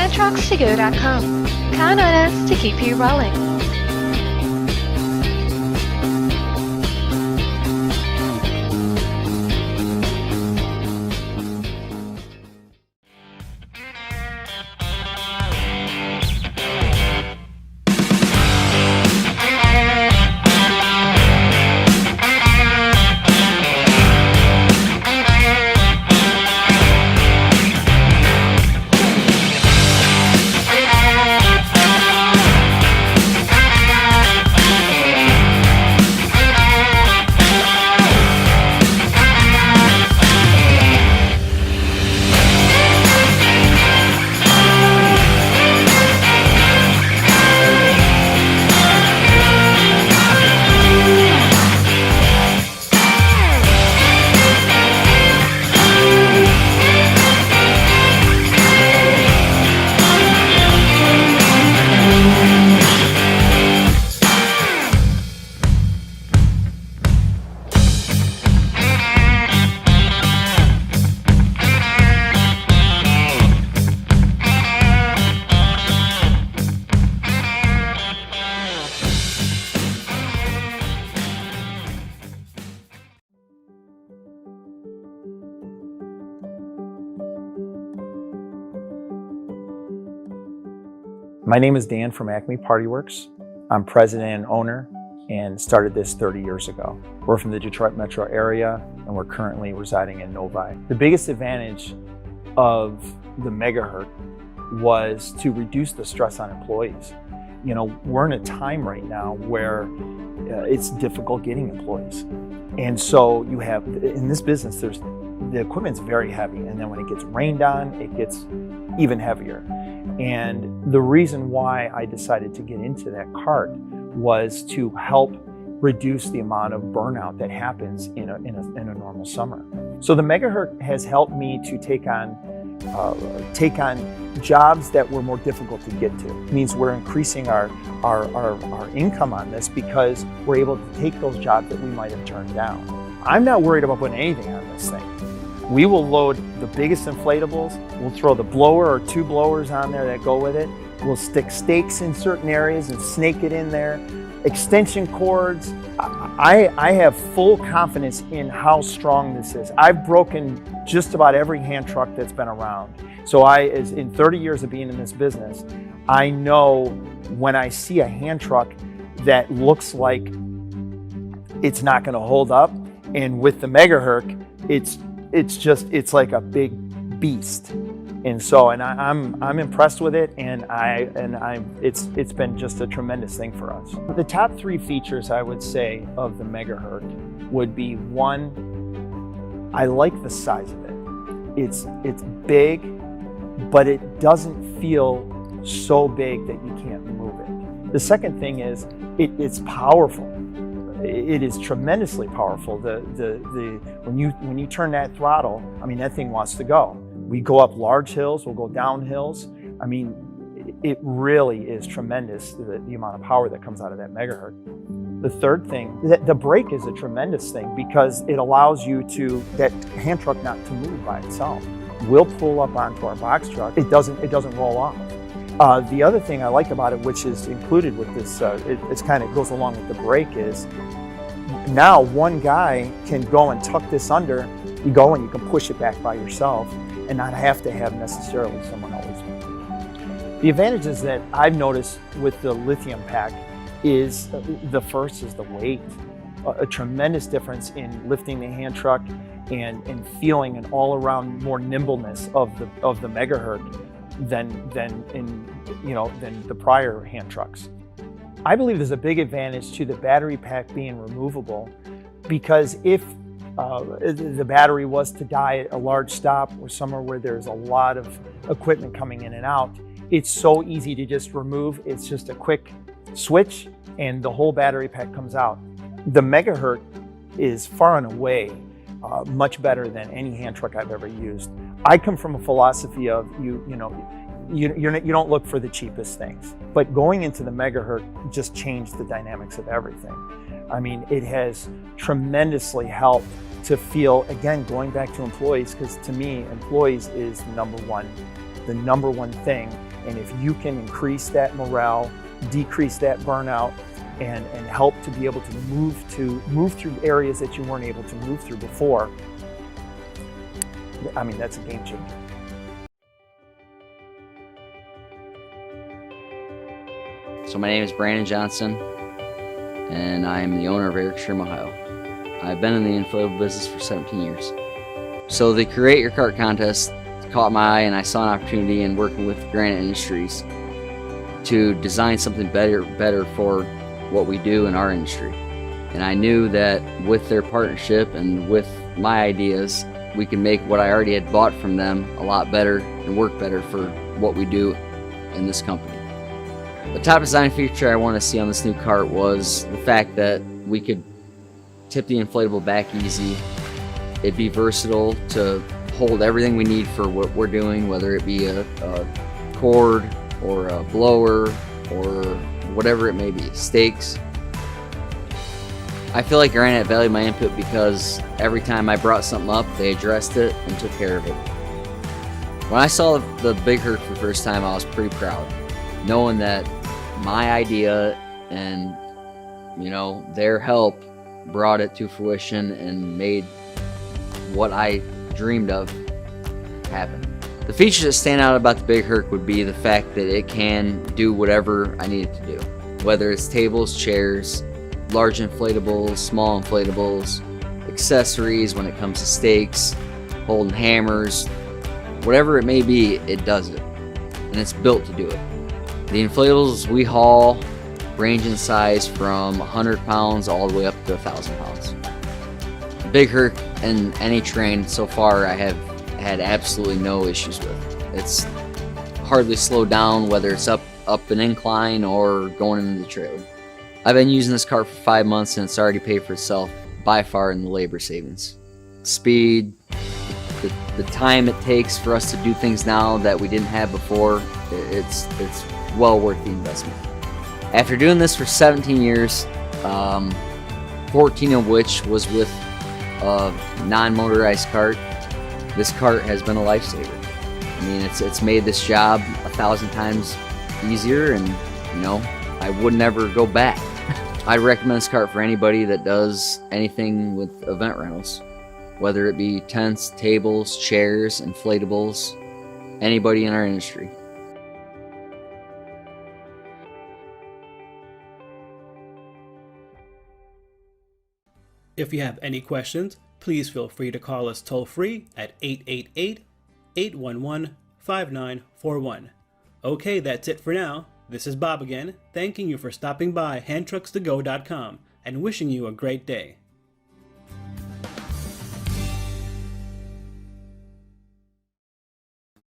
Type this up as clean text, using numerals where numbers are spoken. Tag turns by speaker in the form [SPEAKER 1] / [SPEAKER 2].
[SPEAKER 1] handtruckstogo.com. Count on us to keep you rolling.
[SPEAKER 2] My name is Dan from Acme Party Works. I'm president and owner and started this 30 years ago. We're from the Detroit metro area and we're currently residing in Novi. The biggest advantage of the megahertz was to reduce the stress on employees. You know, we're in a time right now where it's difficult getting employees. And so you have, in this business, the equipment's very heavy, and then when it gets rained on, it gets even heavier. And the reason why I decided to get into that cart was to help reduce the amount of burnout that happens in a normal summer. So the megahertz has helped me to take on jobs that were more difficult to get to. It means we're increasing our income on this because we're able to take those jobs that we might have turned down. I'm not worried about putting anything on this thing. We will load the biggest inflatables. We'll throw the blower or two blowers on there that go with it. We'll stick stakes in certain areas and snake it in there. Extension cords. I have full confidence in how strong this is. I've broken just about every hand truck that's been around. So in 30 years of being in this business, I know when I see a hand truck that looks like it's not going to hold up, and with the megahertz, it's like a big beast. And so, I'm impressed with it, and it's been just a tremendous thing for us. The top three features I would say of the megahertz would be: one, I like the size of it. It's big, but it doesn't feel so big that you can't move it. The second thing is it's powerful. It is tremendously powerful. When you turn that throttle, I mean, that thing wants to go. We go up large hills, we'll go down hills. I mean, it really is tremendous, the amount of power that comes out of that megahertz. The third thing, the brake is a tremendous thing because it allows that hand truck not to move by itself. We'll pull up onto our box truck, it doesn't roll off. The other thing I like about it, which is included with this, it kind of goes along with the brake, is now one guy can go and tuck this under. You go and you can push it back by yourself and not have to have necessarily someone else. The advantages that I've noticed with the lithium pack is, the first is the weight. A tremendous difference in lifting the hand truck and feeling an all-around more nimbleness of the megahertz than the prior hand trucks. I believe there's a big advantage to the battery pack being removable, because if the battery was to die at a large stop or somewhere where there's a lot of equipment coming in and out, it's so easy to just remove. It's just a quick switch and the whole battery pack comes out. The megahertz is far and away much better than any hand truck I've ever used. I come from a philosophy of you don't look for the cheapest things, but going into the megahertz just changed the dynamics of everything. I mean, it has tremendously helped to feel, again, going back to employees, because to me, employees is the number one thing And if you can increase that morale, decrease that burnout, and help to be able to move through areas that you weren't able to move through before, I mean, that's a game changer.
[SPEAKER 3] So my name is Brandon Johnson, and I am the owner of Erickstrom, Ohio. I've been in the inflatable business for 17 years. So the Create Your Cart contest caught my eye, and I saw an opportunity in working with Granite Industries to design something better for what we do in our industry. And I knew that with their partnership and with my ideas, we can make what I already had bought from them a lot better and work better for what we do in this company. The top design feature I want to see on this new cart was the fact that we could tip the inflatable back easy. It'd be versatile to hold everything we need for what we're doing, whether it be a cord or a blower or whatever it may be, stakes. I feel like Granite valued my input because every time I brought something up, they addressed it and took care of it. When I saw the Big Herc for the first time, I was pretty proud, knowing that my idea and their help brought it to fruition and made what I dreamed of happen. The features that stand out about the Big Herc would be the fact that it can do whatever I need it to do, whether it's tables, chairs, large inflatables, small inflatables, accessories when it comes to stakes, holding hammers, whatever it may be, it does it, and it's built to do it. The inflatables we haul range in size from 100 pounds all the way up to 1,000 pounds. The Big Herc and any terrain so far I have had absolutely no issues with. It's hardly slowed down, whether it's up an incline or going into the trailer. I've been using this cart for 5 months and it's already paid for itself by far in the labor savings. Speed, the time it takes for us to do things now that we didn't have before, it's well worth the investment. After doing this for 17 years, 14 of which was with a non-motorized cart, this cart has been a lifesaver. I mean, it's made this job 1,000 times easier, and I would never go back. I recommend this cart for anybody that does anything with event rentals, whether it be tents, tables, chairs, inflatables, anybody in our industry.
[SPEAKER 4] If you have any questions, please feel free to call us toll-free at 888-811-5941. Okay, that's it for now. This is Bob again, thanking you for stopping by handtruckstogo.com and wishing you a great day.